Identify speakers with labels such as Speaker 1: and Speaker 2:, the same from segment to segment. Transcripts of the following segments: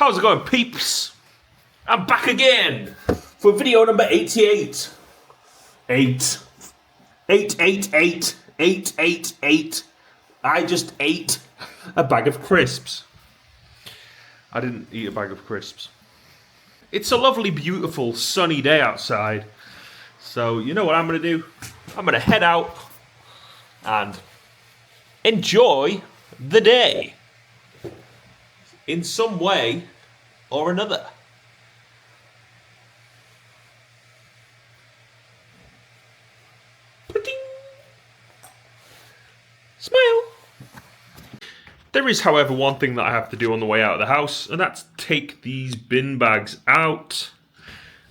Speaker 1: How's it going, peeps? I'm back again for video number 88. 888. I just ate a bag of crisps. I didn't eat a bag of crisps. It's a lovely, beautiful, sunny day outside. So, you know what I'm going to do? I'm going to head out and enjoy the day in some way or another. Putting. Smile. There is, however, one thing that I have to do on the way out of the house, and that's take these bin bags out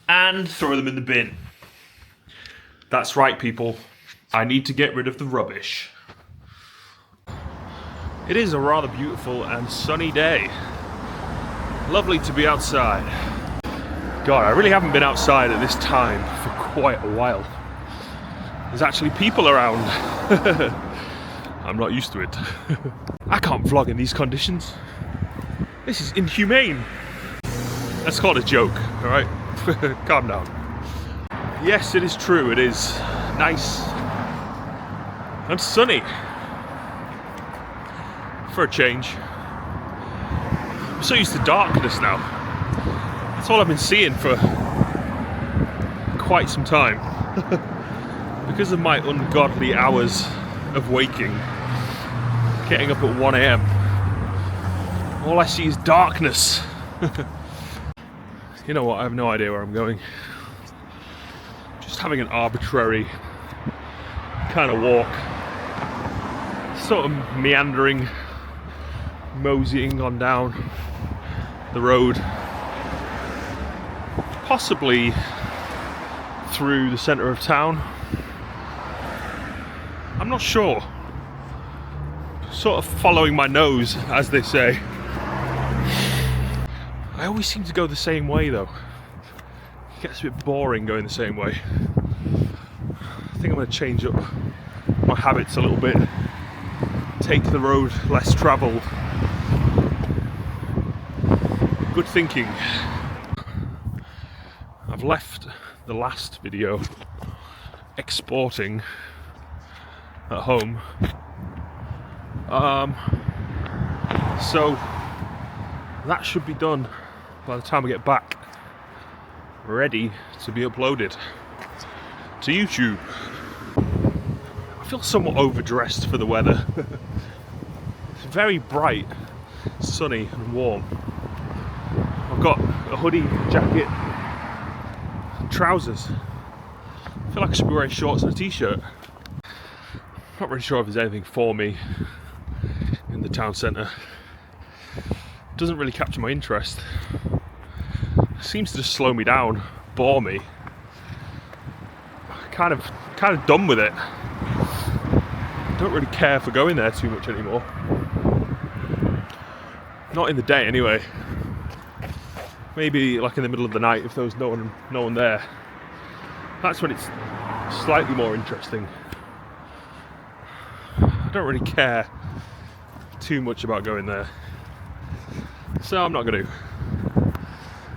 Speaker 1: and throw them in the bin. That's right, people. I need to get rid of the rubbish. It is a rather beautiful and sunny day. Lovely to be outside. God, I really haven't been outside at this time for quite a while. There's actually people around. I'm not used to it. I can't vlog in these conditions. This is inhumane. That's called a joke, alright? Calm down. Yes, it is true. It is nice and sunny. For a change. I'm so used to darkness now. That's all I've been seeing for quite some time. Because of my ungodly hours of waking, getting up at 1 AM, all I see is darkness. You know what, I have no idea where I'm going. Just having an arbitrary kind of walk. Sort of meandering, moseying on down the road, possibly through the centre of town. I'm not sure. Sort of following my nose, as they say. I always seem to go the same way though. It gets a bit boring going the same way. I think I'm going to change up my habits a little bit. Take the road less travelled. Good thinking. I've left the last video exporting at home. So that should be done by the time I get back, ready to be uploaded to YouTube. I feel somewhat overdressed for the weather. It's very bright, sunny and warm. I've got a hoodie, jacket, trousers. I feel like I should be wearing shorts and a t-shirt. Not really sure if there's anything for me in the town centre. Doesn't really capture my interest. Seems to just slow me down, bore me. Kind of done with it. Don't really care for going there too much anymore. Not in the day anyway. Maybe like in the middle of the night if there was no one there. That's when it's slightly more interesting. I don't really care too much about going there. So I'm not going to.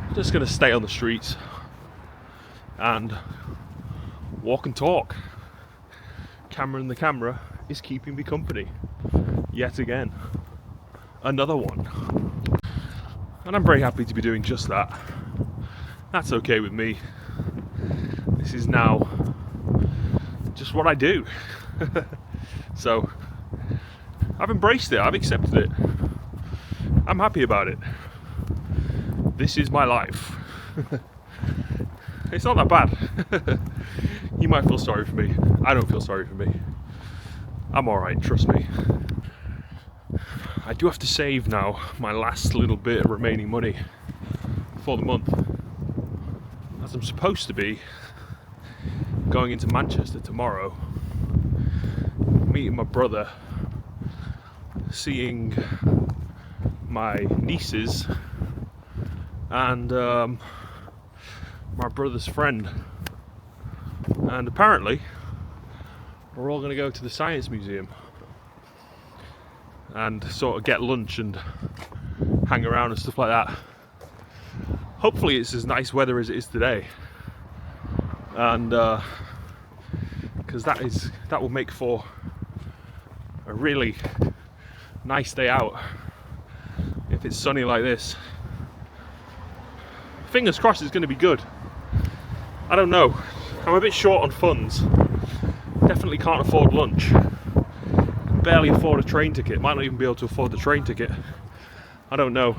Speaker 1: I'm just going to stay on the streets and walk and talk. Cameron the camera is keeping me company. Yet again. Another one. And I'm very happy to be doing just that. That's okay with me. This is now just what I do. So I've embraced it, I've accepted it. I'm happy about it. This is my life. It's not that bad. You might feel sorry for me. I don't feel sorry for me. I'm alright, trust me. I do have to save now my last little bit of remaining money for the month, as I'm supposed to be going into Manchester tomorrow, meeting my brother, seeing my nieces and my brother's friend, and apparently we're all going to go to the Science Museum and sort of get lunch and hang around and stuff like that. hopefully it's as nice weather as it is today, and because that will make for a really nice day out if it's sunny like this. Fingers crossed it's going to be good. I don't know, I'm a bit short on funds. Definitely can't afford lunch. Barely afford a train ticket. Might not even be able to afford the train ticket. I don't know.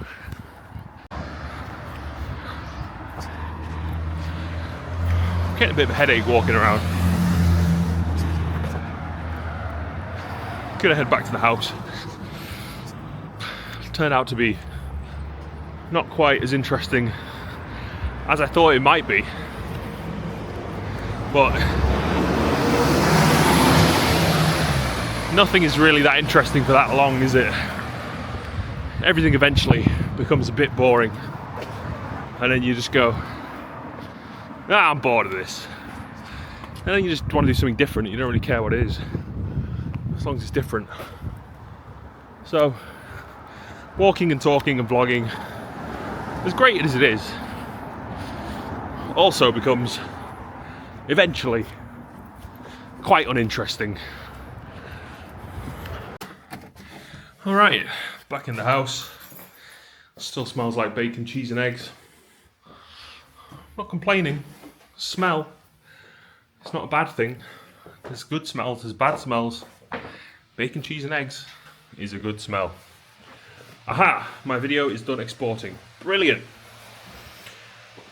Speaker 1: Getting a bit of a headache walking around. Gonna head back to the house. Turned out to be not quite as interesting as I thought it might be. But nothing is really that interesting for that long, is it? Everything eventually becomes a bit boring. And then you just go, ah, I'm bored of this. And then you just want to do something different. You don't really care what it is, as long as it's different. So, walking and talking and vlogging, as great as it is, also becomes eventually quite uninteresting. Alright, back in the house. Still smells like bacon, cheese and eggs. Not complaining. Smell, it's not a bad thing. There's good smells, there's bad smells. Bacon, cheese and eggs is a good smell. Aha, my video is done exporting. Brilliant.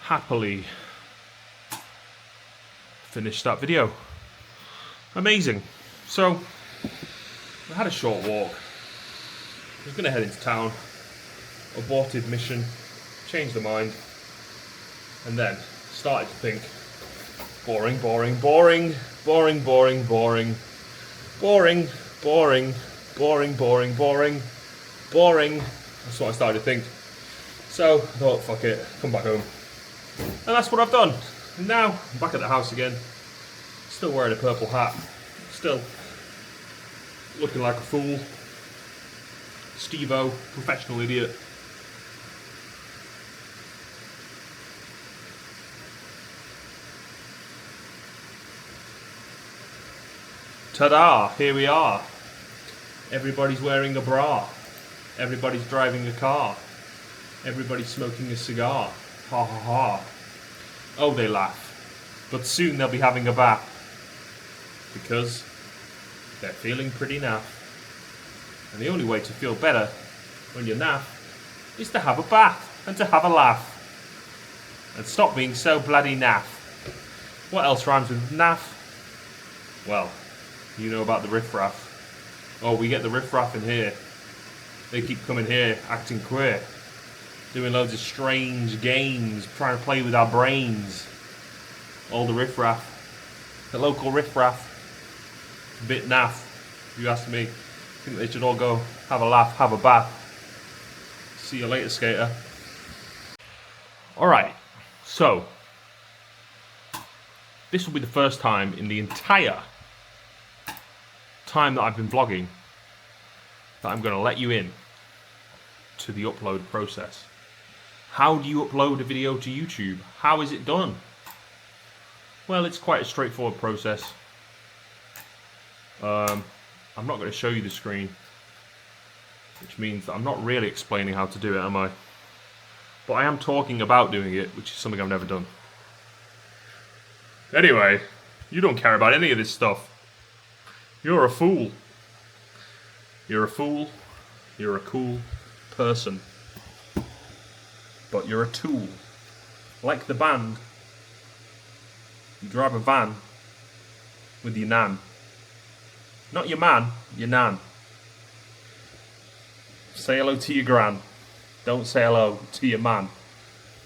Speaker 1: Happily finished that video. Amazing. So, I had a short walk. I was going to head into town. Aborted mission. Changed the mind. And then started to think, boring, boring, boring, boring, boring, boring, boring, boring, boring, boring, boring, boring. That's what I started to think. So I thought, fuck it, come back home. And that's what I've done. And now I'm back at the house again. Still wearing a purple hat. Still looking like a fool. Steve-O, professional idiot. Ta-da, here we are. Everybody's wearing a bra. Everybody's driving a car. Everybody's smoking a cigar. Ha ha ha. Oh, they laugh. But soon they'll be having a bath. Because they're feeling pretty naff. And the only way to feel better when you're naff is to have a bath and to have a laugh. And stop being so bloody naff. What else rhymes with naff? Well, you know about the riffraff. Oh, we get the riffraff in here. They keep coming here acting queer. Doing loads of strange games, trying to play with our brains. All the riffraff. The local riffraff. A bit naff, if you ask me. I think they should all go have a laugh, have a bath. See you later, skater. Alright, so this will be the first time in the entire time that I've been vlogging that I'm going to let you in to the upload process. How do you upload a video to YouTube? How is it done? Well, it's quite a straightforward process. I'm not going to show you the screen, which means that I'm not really explaining how to do it, am I? But I am talking about doing it, which is something I've never done. Anyway, you don't care about any of this stuff. You're a fool. You're a fool. You're a cool person. But you're a tool. Like the band. You drive a van with your nan. Not your man, your nan. Say hello to your gran. Don't say hello to your man.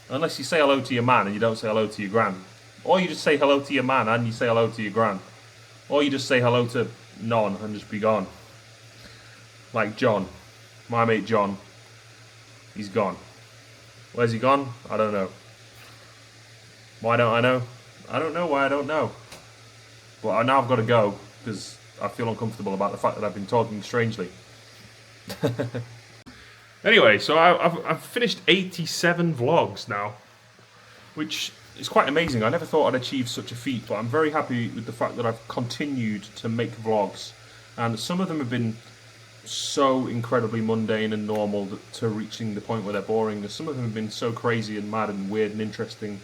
Speaker 1: Unless you say hello to your man and you don't say hello to your gran. Or you just say hello to your man and you say hello to your gran. Or you just say hello to none and just be gone. Like John. My mate John. He's gone. Where's he gone? I don't know. Why don't I know? I don't know why I don't know. But now I've got to go because I feel uncomfortable about the fact that I've been talking strangely. Anyway, so I've finished 87 vlogs now. which is quite amazing. I never thought I'd achieve such a feat, but I'm very happy with the fact that I've continued to make vlogs, and some of them have been so incredibly mundane and normal to reaching the point where they're boring. And some of them have been so crazy and mad and weird and interesting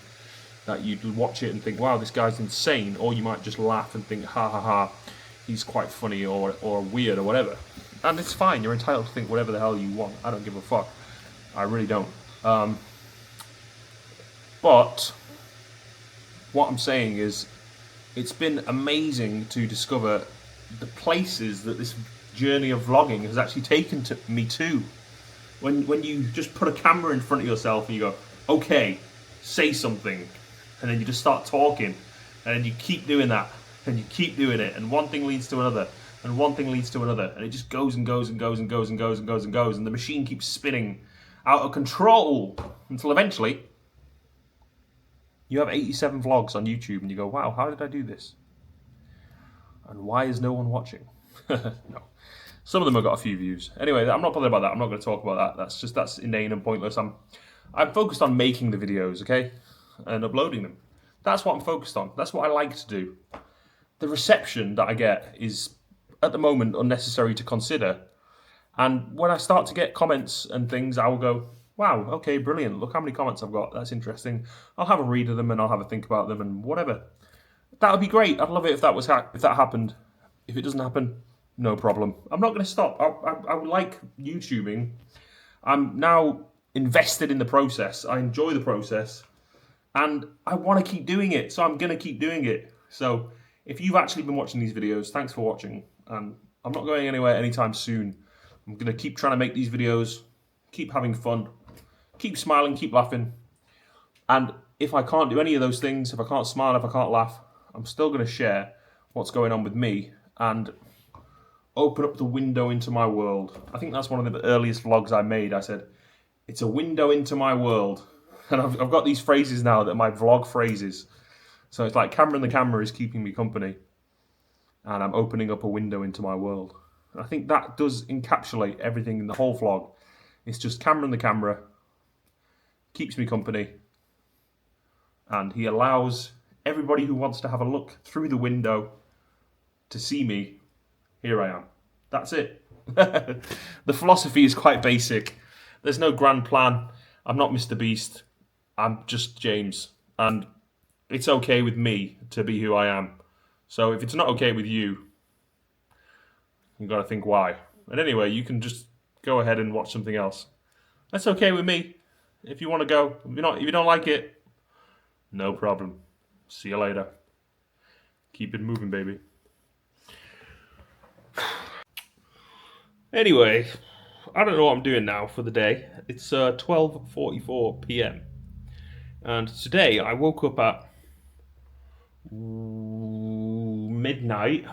Speaker 1: that you'd watch it and think, wow, this guy's insane, or you might just laugh and think, ha ha ha, he's quite funny or weird or whatever. And it's fine, you're entitled to think whatever the hell you want. I don't give a fuck. I really don't. But what I'm saying is, it's been amazing to discover the places that this journey of vlogging has actually taken me to. When you just put a camera in front of yourself and you go, okay, say something, and then you just start talking, and then you keep doing that, and you keep doing it, and one thing leads to another, and one thing leads to another, and it just goes and goes and goes and goes and goes and goes and goes, and the machine keeps spinning out of control until eventually you have 87 vlogs on YouTube and you go, wow, how did I do this? And why is no one watching? No. Some of them have got a few views. Anyway, I'm not bothered about that. I'm not going to talk about that. That's inane and pointless. I'm focused on making the videos, okay? And uploading them. That's what I'm focused on. That's what I like to do. The reception that I get is, at the moment, unnecessary to consider. And when I start to get comments and things, I will go, wow, okay, brilliant. Look how many comments I've got. That's interesting. I'll have a read of them and I'll have a think about them and whatever. That would be great. I'd love it if that happened. If it doesn't happen, no problem. I'm not going to stop. I like YouTubing. I'm now invested in the process. I enjoy the process. And I want to keep doing it. So I'm going to keep doing it. So if you've actually been watching these videos, thanks for watching. And I'm not going anywhere anytime soon. I'm going to keep trying to make these videos, keep having fun, keep smiling, keep laughing. And if I can't do any of those things, if I can't smile, if I can't laugh, I'm still going to share what's going on with me and open up the window into my world. I think that's one of the earliest vlogs I made. I said, it's a window into my world. And I've got these phrases now that are my vlog phrases. So it's like Cameron the camera is keeping me company. And I'm opening up a window into my world. And I think that does encapsulate everything in the whole vlog. It's just Cameron the camera keeps me company. And he allows everybody who wants to have a look through the window to see me. Here I am. That's it. The philosophy is quite basic. There's no grand plan. I'm not Mr. Beast. I'm just James. And it's okay with me to be who I am. So if it's not okay with you, you've got to think why. And anyway, you can just go ahead and watch something else. That's okay with me. If you want to go. If you don't like it, no problem. See you later. Keep it moving, baby. Anyway, I don't know what I'm doing now for the day. It's 12:44 p.m. And today I woke up at midnight.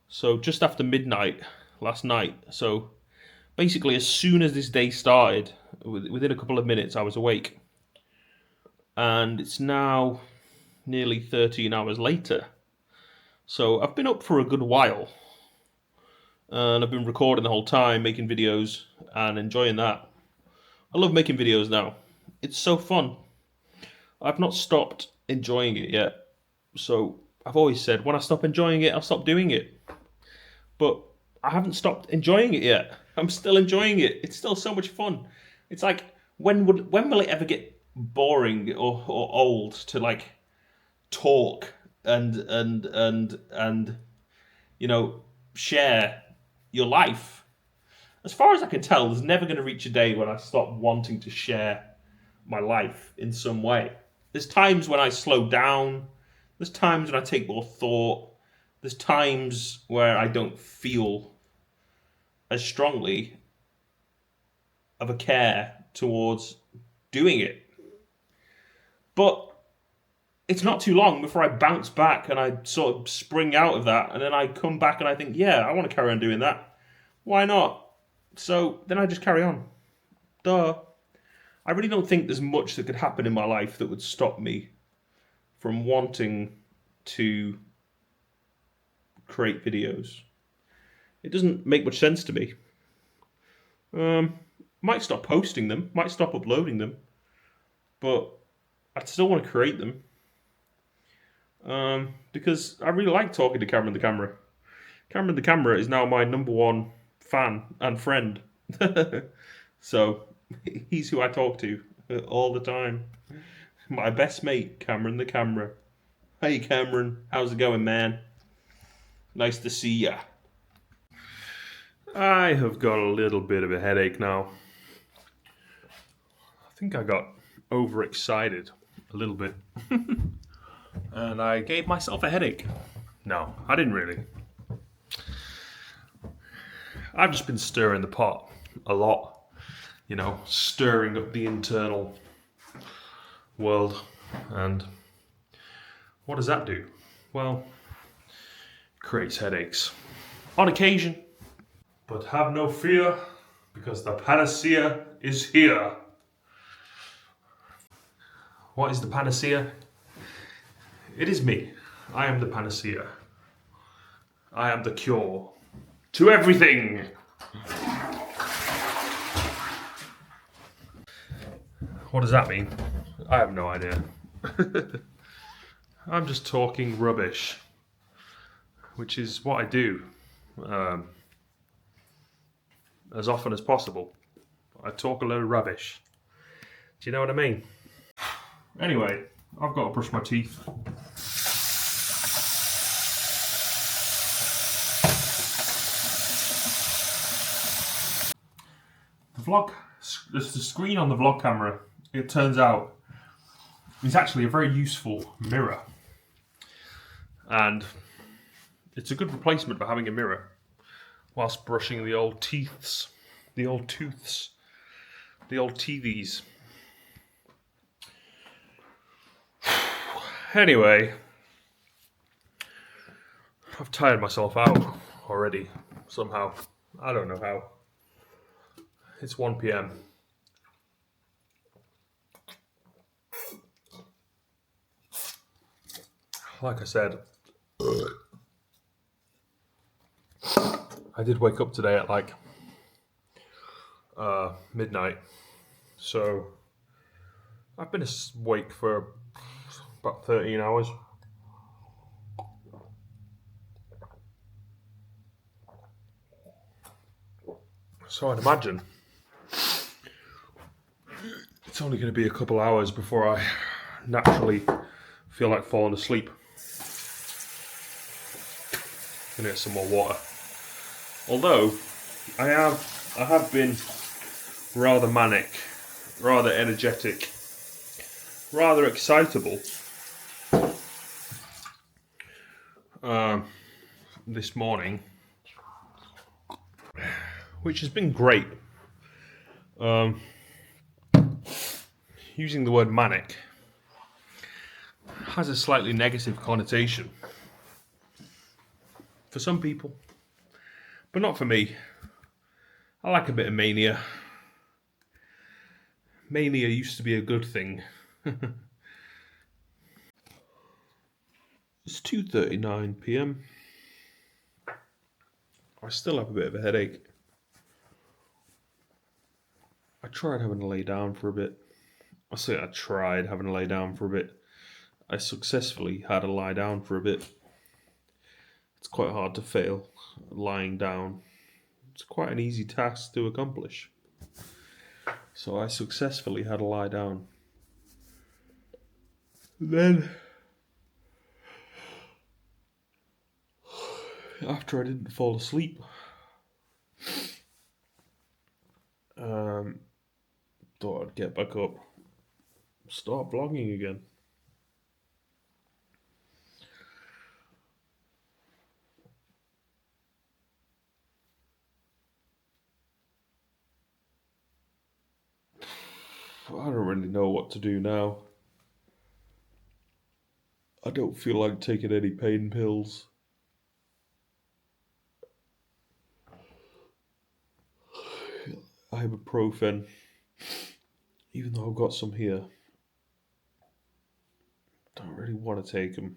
Speaker 1: So just after midnight last night. So basically as soon as this day started, within a couple of minutes I was awake. And it's now nearly 13 hours later. So I've been up for a good while. And I've been recording the whole time, making videos and enjoying that. I love making videos now. It's so fun. I've not stopped enjoying it yet. So I've always said, when I stop enjoying it, I'll stop doing it. But I haven't stopped enjoying it yet. I'm still enjoying it. It's still so much fun. It's like, when will it ever get boring or old to like talk and you know, share your life? As far as I can tell, there's never going to reach a day when I stop wanting to share my life in some way. There's times when I slow down. There's times when I take more thought. There's times where I don't feel as strongly of a care towards doing it. But it's not too long before I bounce back and I sort of spring out of that, and then I come back and I think, yeah, I want to carry on doing that. Why not? So then I just carry on. Duh. I really don't think there's much that could happen in my life that would stop me from wanting to create videos. It doesn't make much sense to me. Might stop posting them, might stop uploading them, but I'd still want to create them. Because I really like talking to Cameron the Camera. Cameron the Camera is now my number one fan and friend. So he's who I talk to all the time. My best mate, Cameron the Camera. Hey Cameron, how's it going, man? Nice to see ya. I have got a little bit of a headache now. I think I got overexcited a little bit. And I gave myself a headache. No, I didn't really. I've just been stirring the pot a lot. You know, stirring up the internal world. And what does that do? Well, creates headaches. On occasion. But have no fear, because the panacea is here. What is the panacea? It is me. I am the panacea. I am the cure to everything. What does that mean? I have no idea. I'm just talking rubbish, which is what I do as often as possible. I talk a load of rubbish. Do you know what I mean? Anyway, I've got to brush my teeth. The screen on the vlog camera, it turns out, is actually a very useful mirror. And it's a good replacement for having a mirror whilst brushing the old teeths, the old tooths, the old teethies. Anyway, I've tired myself out already, somehow. I don't know how. It's 1 p.m. Like I said, I did wake up today at like midnight, so I've been awake for about 13 hours. So I'd imagine it's only going to be a couple hours before I naturally feel like falling asleep. Gonna get some more water. Although I have been rather manic, rather energetic, rather excitable this morning, which has been great. Using the word manic has a slightly negative connotation for some people, but not for me. I like a bit of mania. Mania used to be a good thing. It's 2:39 p.m. I still have a bit of a headache. I tried having to lay down for a bit. I say I tried having to lay down for a bit. I successfully had to lie down for a bit. It's quite hard to fail lying down. It's quite an easy task to accomplish. So I successfully had to lie down. Then, after I didn't fall asleep, thought I'd get back up, start vlogging again. I don't really know what to do now. I don't feel like taking any pain pills. Ibuprofen, even though I've got some here, don't really want to take them.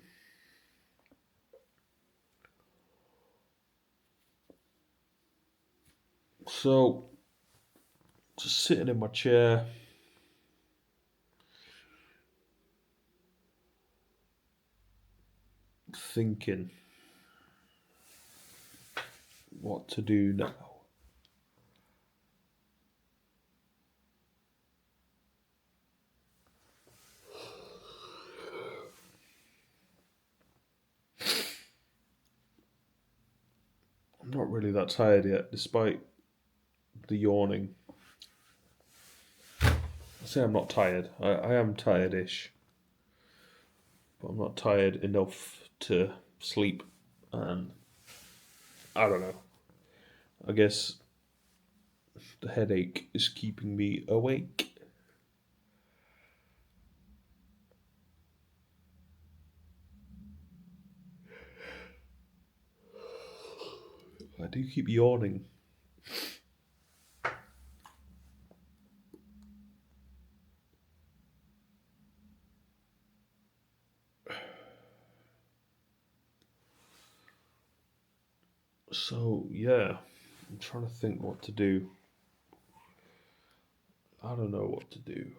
Speaker 1: So, just sitting in my chair, thinking what to do now. I'm not really that tired yet, despite the yawning. I say I'm not tired. I am tired-ish, but I'm not tired enough to sleep. And I don't know. I guess the headache is keeping me awake. I do keep yawning. So, yeah, I'm trying to think what to do. I don't know what to do.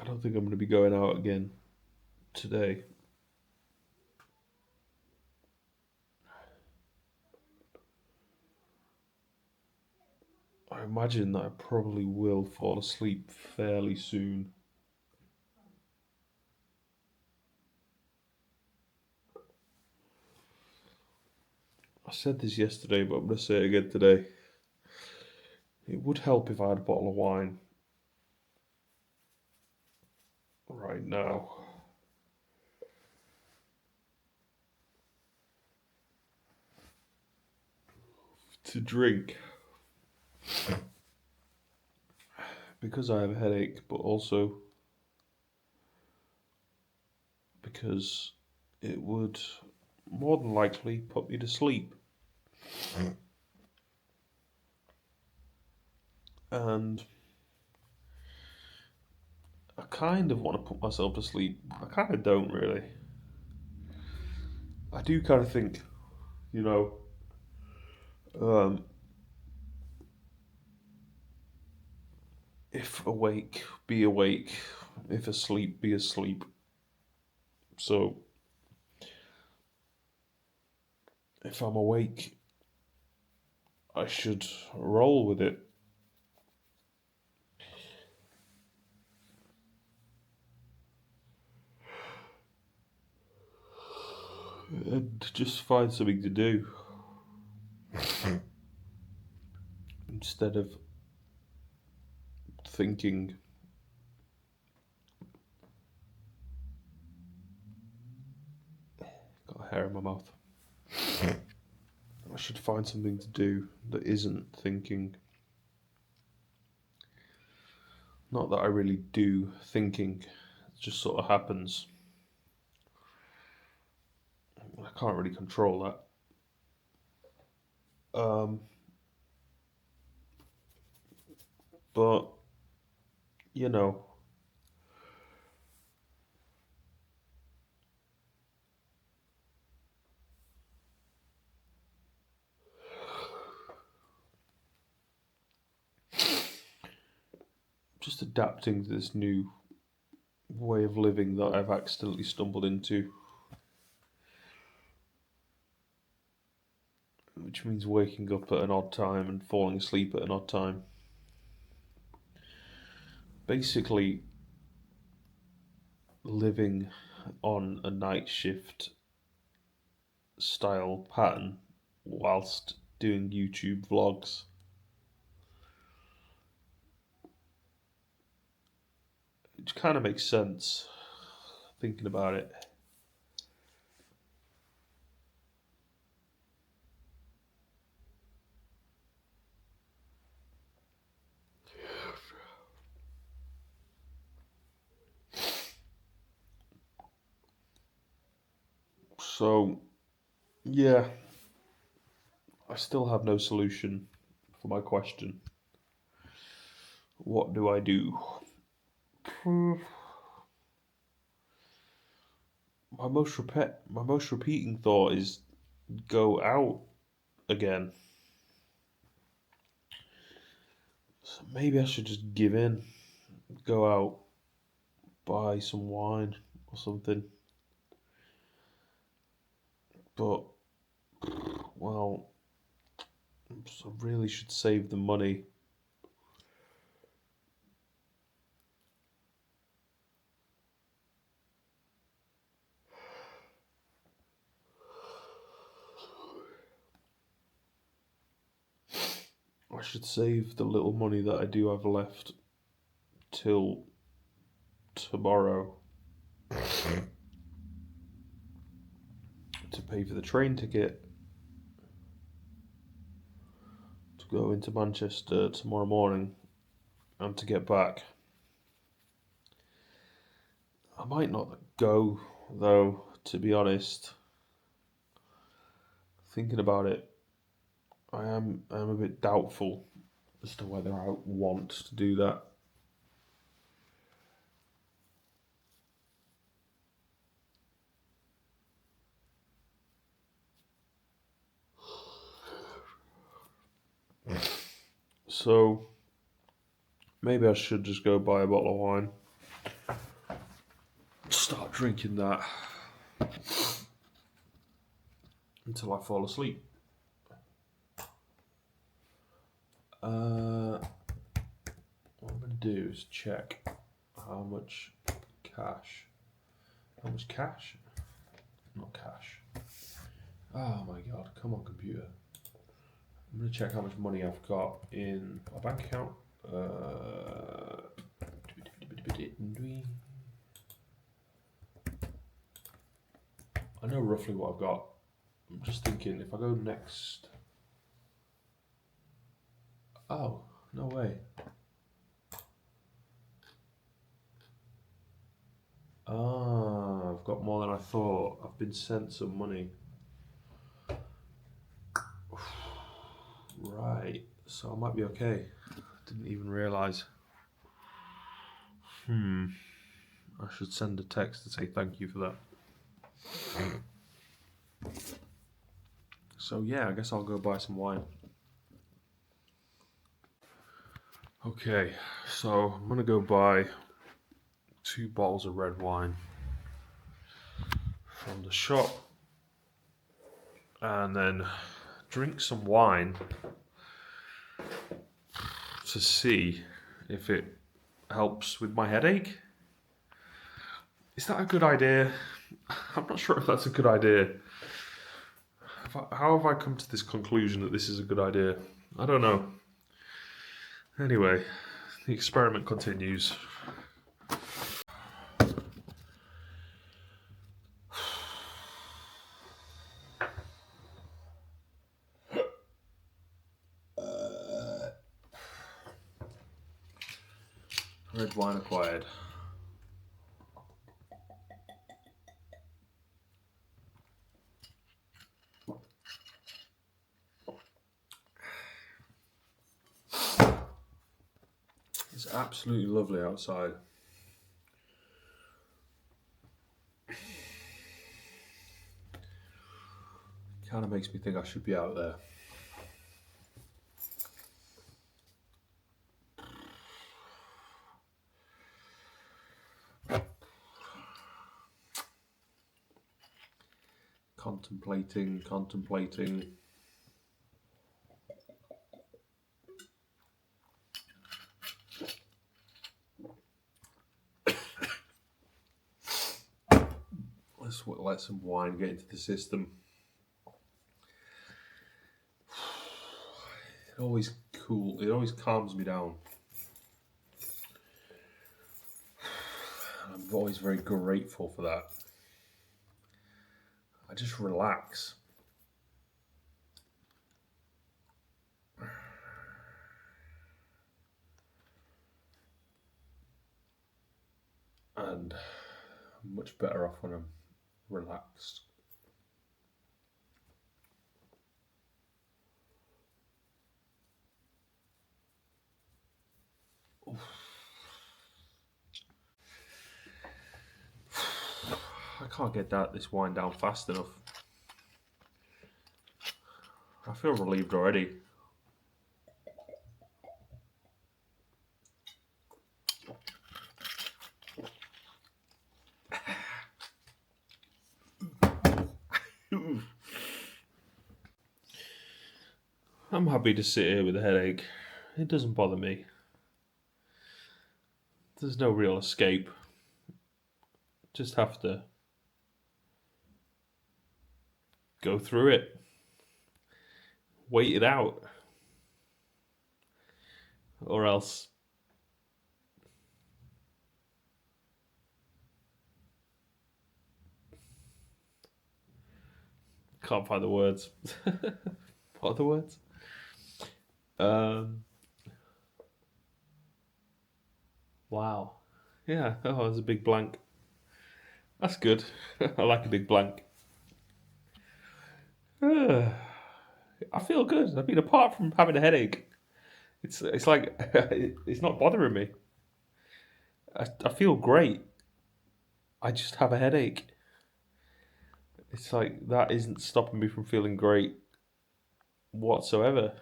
Speaker 1: I don't think I'm going to be going out again today. I imagine that I probably will fall asleep fairly soon. I said this yesterday, but I'm going to say it again today. It would help if I had a bottle of wine right now to drink because I have a headache, but also because it would more than likely put me to sleep. And I kind of want to put myself to sleep. I kind of don't really. I do kind of think, you know, um, if awake, be awake. If asleep, be asleep. So if I'm awake, I should roll with it. And just find something to do instead of thinking. Got a hair in my mouth. I should find something to do that isn't thinking. Not that I really do thinking, it just sort of happens. I can't really control that. But, you know, just adapting to this new way of living that I've accidentally stumbled into, which means waking up at an odd time and falling asleep at an odd time. Basically, living on a night shift style pattern whilst doing YouTube vlogs. Which kind of makes sense thinking about it. So, yeah, I still have no solution for my question. What do I do? My most repeating thought is go out again. So maybe I should just give in, go out, buy some wine or something. But, well, I really should save the money. I should save the little money that I do have left till tomorrow to pay for the train ticket to go into Manchester tomorrow morning and to get back. I might not go though, to be honest. Thinking about it, I am a bit doubtful as to whether I want to do that. So maybe I should just go buy a bottle of wine. Start drinking that until I fall asleep. What I'm going to do is check how much cash. How much cash? Not cash. Oh my god, come on, computer. I'm going to check how much money I've got in my bank account. I know roughly what I've got. I'm just thinking if I go next. Oh, no way. Ah, I've got more than I thought. I've been sent some money. Right, so I might be okay. Didn't even realise. I should send a text to say thank you for that. So yeah, I guess I'll go buy some wine. Okay, so I'm gonna go buy 2 bottles of red wine from the shop and then drink some wine to see if it helps with my headache. Is that a good idea? I'm not sure if that's a good idea. How have I come to this conclusion that this is a good idea? I don't know. Anyway, the experiment continues. Red wine acquired. It's absolutely lovely outside. Kind of makes me think I should be out there. Contemplating. Let's let some wine get into the system. It always calms me down. I'm always very grateful for that. I just relax. And I'm much better off when I'm relaxed. I can't get this wine down fast enough. I feel relieved already. I'm happy to sit here with a headache. It doesn't bother me. There's no real escape. Just have to go through it. Wait it out. Or else can't find the words. What are the words? Wow. Yeah, oh, there's a big blank. That's good. I like a big blank. I feel good. I mean, apart from having a headache, it's like it's not bothering me. I feel great. I just have a headache. It's like that isn't stopping me from feeling great whatsoever.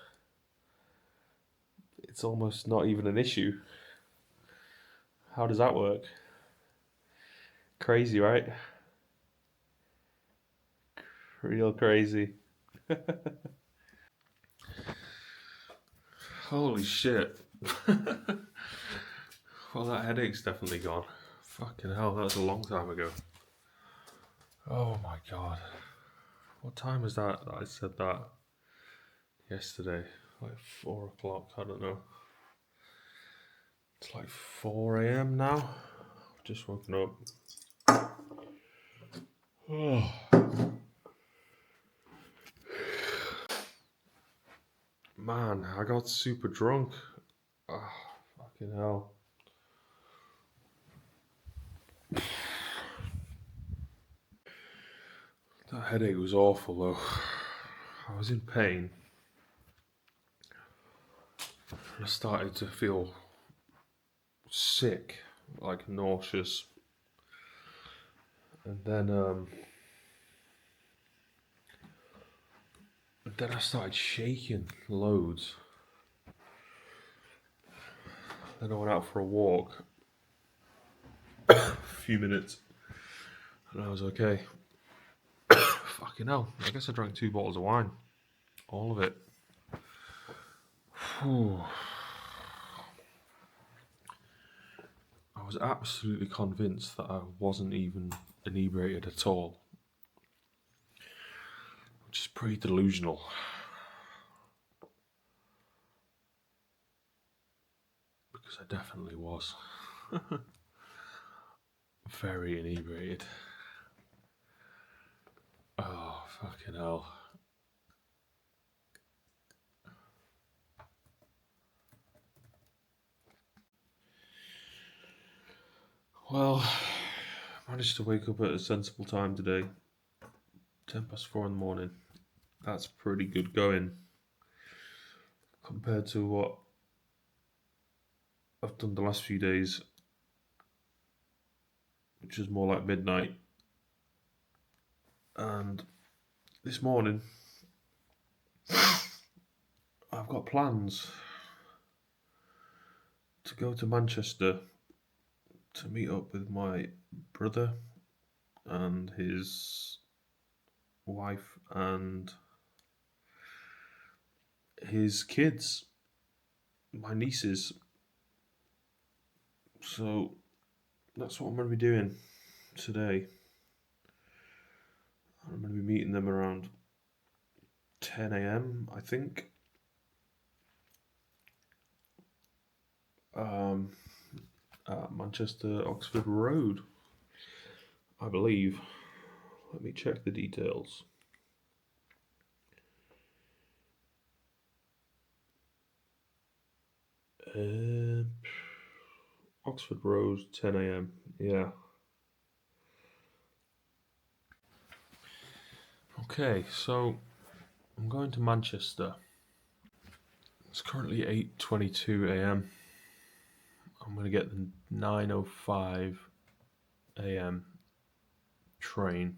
Speaker 1: It's almost not even an issue. How does that work? Crazy, right? Real crazy. Holy shit. Well, that headache's definitely gone. Fucking hell, that was a long time ago. Oh my god. What time was that I said that? Yesterday. Like 4 o'clock, I don't know. It's like 4 a.m. now. I've just woken up. Oh. Man, I got super drunk. Oh, fucking hell. That headache was awful though. I was in pain. I started to feel sick, like nauseous. And then I started shaking loads. Then I went out for a walk. A few minutes. And I was okay. Fucking hell. I guess I drank 2 bottles of wine. All of it. Whew. I was absolutely convinced that I wasn't even inebriated at all. Which is pretty delusional. Because I definitely was. Very inebriated. Oh, fucking hell. Well, I managed to wake up at a sensible time today. 4:10 in the morning. That's pretty good going compared to what I've done the last few days, which is more like midnight. And this morning, I've got plans to go to Manchester to meet up with my brother and his wife and his kids, my nieces. So that's what I'm going to be doing today. I'm going to be meeting them around 10 a.m., I think. At Manchester Oxford Road, I believe. Let me check the details. Oxford Road, 10 a.m. Yeah. Okay, so I'm going to Manchester. It's currently 8:22 a.m. I'm going to get the 9:05 a.m. train.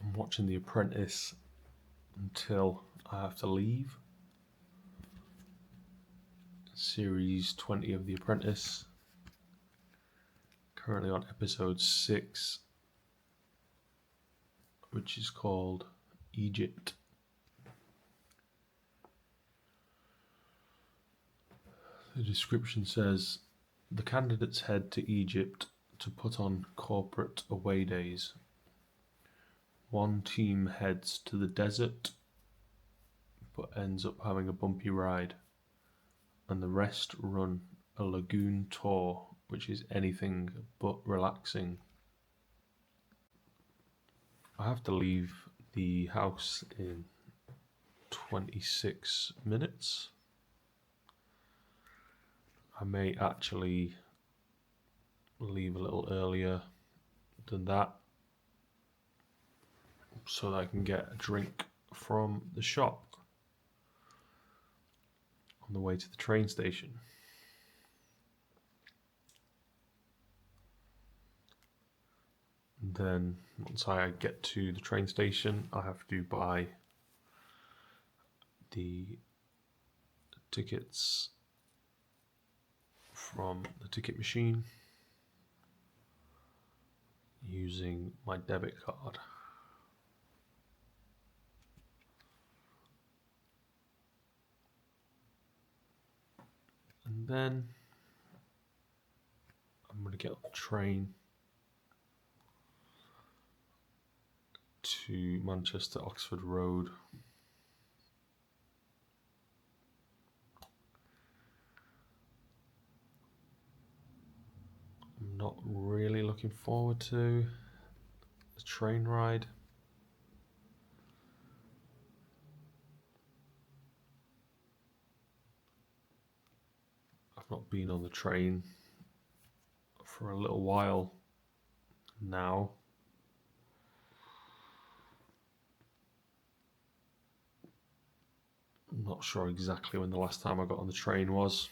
Speaker 1: I'm watching The Apprentice until I have to leave. Series 20 of The Apprentice. Currently on episode 6, which is called Egypt. The description says, the candidates head to Egypt to put on corporate away days. One team heads to the desert, but ends up having a bumpy ride, and the rest run a lagoon tour, which is anything but relaxing. I have to leave the house in 26 minutes. I may actually leave a little earlier than that so that I can get a drink from the shop on the way to the train station. And then once I get to the train station, I have to buy the tickets from the ticket machine using my debit card. And then I'm going to get on the train to Manchester Oxford Road. I'm not really looking forward to the train ride. I've not been on the train for a little while now. I'm not sure exactly when the last time I got on the train was.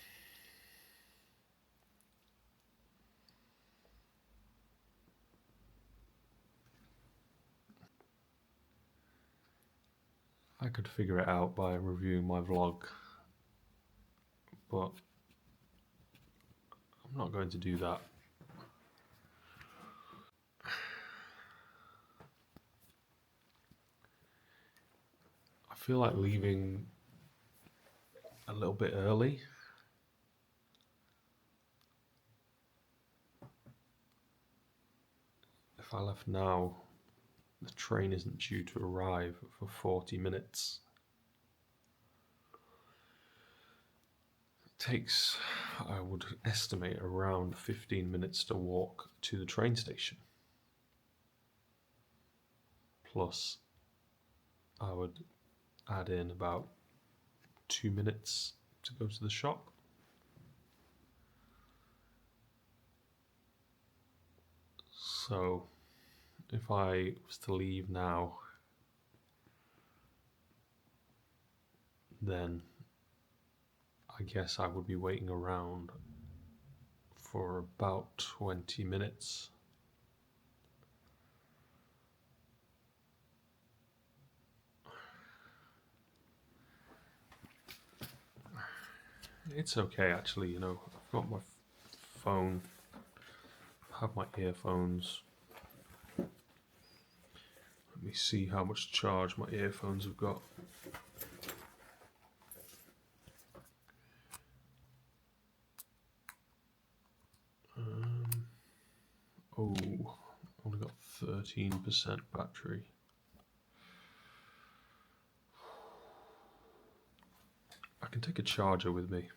Speaker 1: I could figure it out by reviewing my vlog, but I'm not going to do that. I feel like leaving a little bit early. If I left now, the train isn't due to arrive for 40 minutes. It takes, I would estimate, around 15 minutes to walk to the train station. Plus, I would add in about 2 minutes to go to the shop. So, if I was to leave now, then I guess I would be waiting around for about 20 minutes. It's okay, actually, you know, I've got my phone, I have my earphones. Let me see how much charge my earphones have got. Only got 13% battery. I can take a charger with me.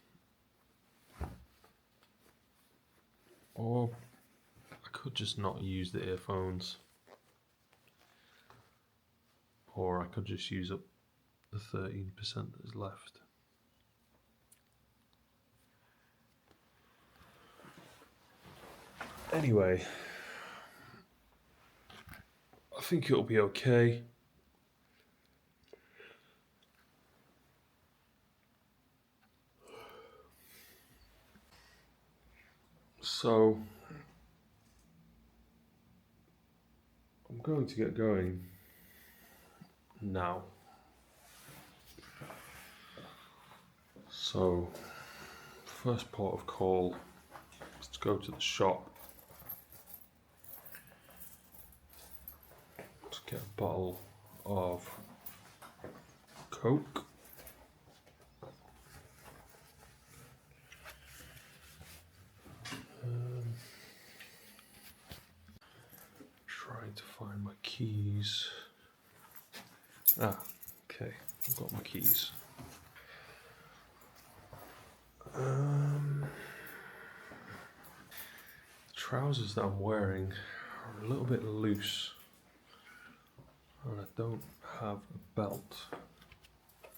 Speaker 1: Or I could just not use the earphones. Or I could just use up the 13% that is left. Anyway, I think it'll be okay. So, I'm going to get going. now. So, first port of call is to go to the shop to get a bottle of Coke. Trying to find my keys. Okay, I've got my keys. The trousers that I'm wearing are a little bit loose, and I don't have a belt.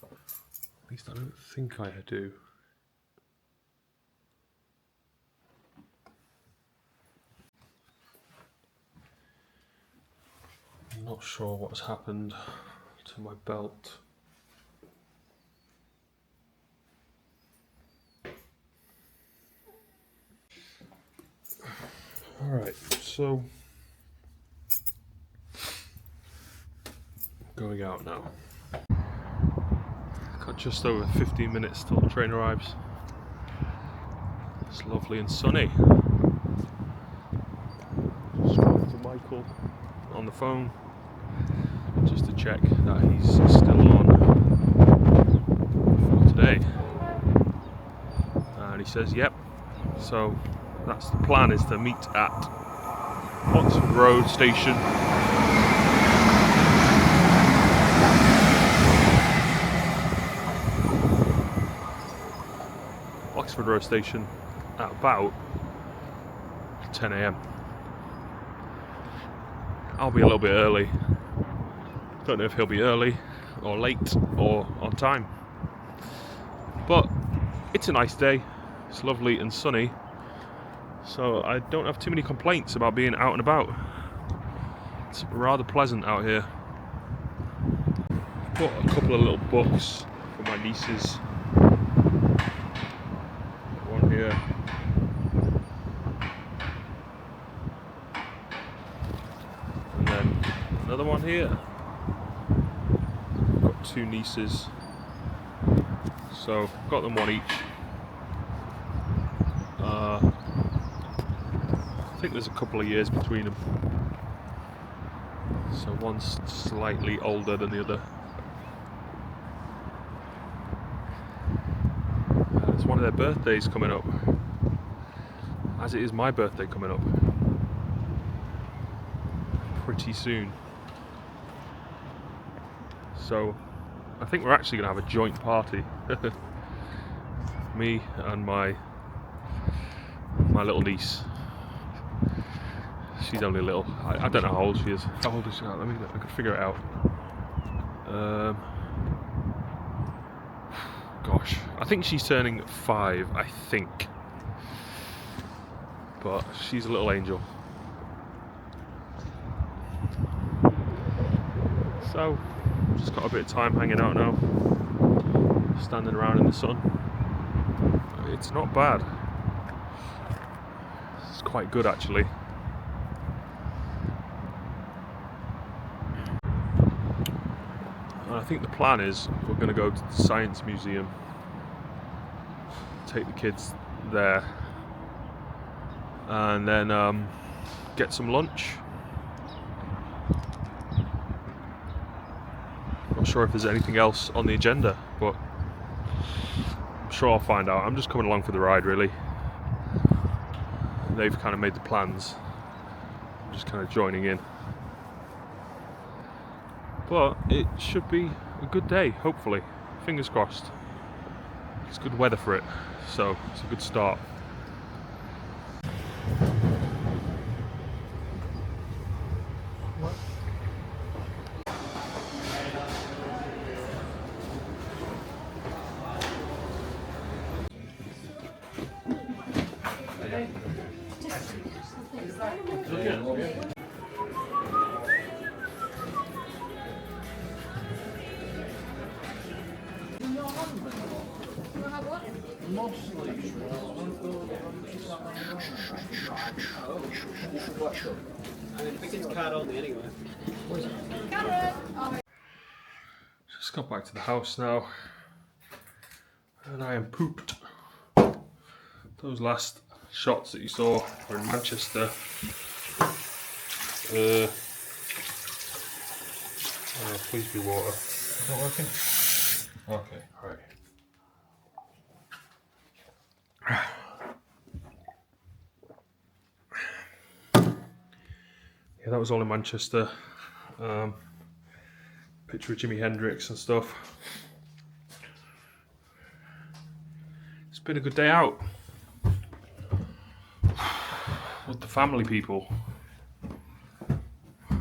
Speaker 1: At least I don't think I do. I'm not sure what's happened to my belt. Alright, so going out now. Got just over 15 minutes till the train arrives. It's lovely and sunny. Spoke to Michael on the phone just to check that he's still on for today. And he says, yep. So that's the plan, is to meet at Oxford Road Station. Oxford Road Station at about 10 AM. I'll be a little bit early. Don't know if he'll be early or late or on time. But it's a nice day. It's lovely and sunny. So I don't have too many complaints about being out and about. It's rather pleasant out here. Bought a couple of little books for my nieces. One here. And then another one here. I've got two nieces. So got them one each. I think there's a couple of years between them. So one's slightly older than the other. It's one of their birthdays coming up, as it is my birthday coming up pretty soon. So I think we're actually going to have a joint party. Me and my little niece. She's only little. I don't know how old she is. How old is she? Let me look. I could figure it out. Gosh, I think she's turning 5. I think, but she's a little angel. So, just got a bit of time hanging out now, standing around in the sun. It's not bad. It's quite good actually. And I think the plan is we're going to go to the Science Museum, take the kids there, and then get some lunch. Not sure if there's anything else on the agenda, but I'm sure I'll find out. I'm just coming along for the ride really. They've kind of made the plans. I'm just kind of joining in. But it should be a good day, hopefully. Fingers crossed. It's good weather for it, so it's a good start. just got back to the house now, and I am pooped. Those last shots that you saw were in Manchester. Please be water. Is that working? Okay, alright. Yeah, that was all in Manchester. Picture of Jimi Hendrix and stuff. It's been a good day out with the family people.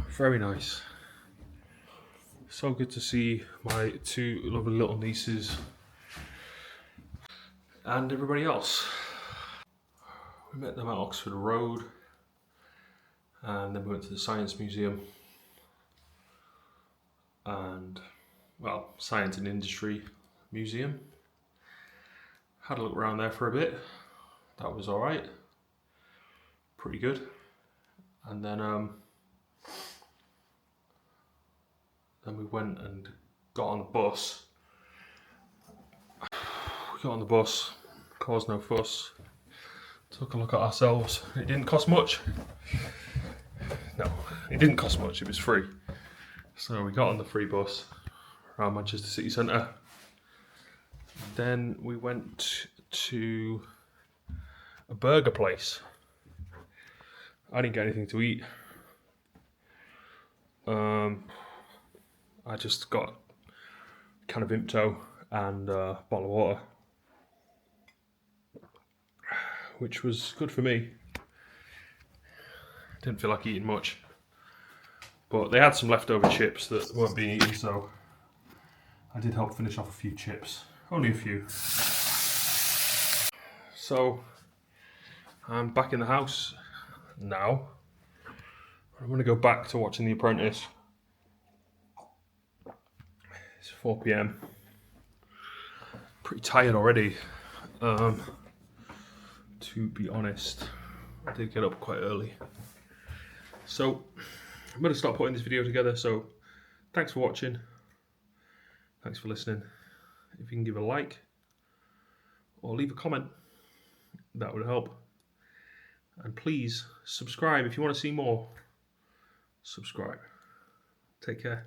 Speaker 1: Very nice. So good to see my two lovely little nieces and everybody else. We met them at Oxford Road, and then we went to the Science Museum and, well, Science and Industry Museum. Had a look around there for a bit. That was alright. Pretty good. And then we went and got on the bus. We got on the bus, caused no fuss, took a look at ourselves. It didn't cost much. No, it didn't cost much, it was free. So we got on the free bus around Manchester city centre. Then we went to a burger place. I didn't get anything to eat. I just got a can of Vimto and a bottle of water, which was good for me. Didn't feel like eating much, but they had some leftover chips that weren't being eaten, so I did help finish off a few chips, only a few. So I'm back in the house now. I'm going to go back to watching The Apprentice. It's 4 PM. Pretty tired already. To be honest, I did get up quite early. So I'm going to start putting this video together. So thanks for watching. Thanks for listening. If you can give a like or leave a comment, that would help. And please subscribe if you want to see more. Subscribe. Take care.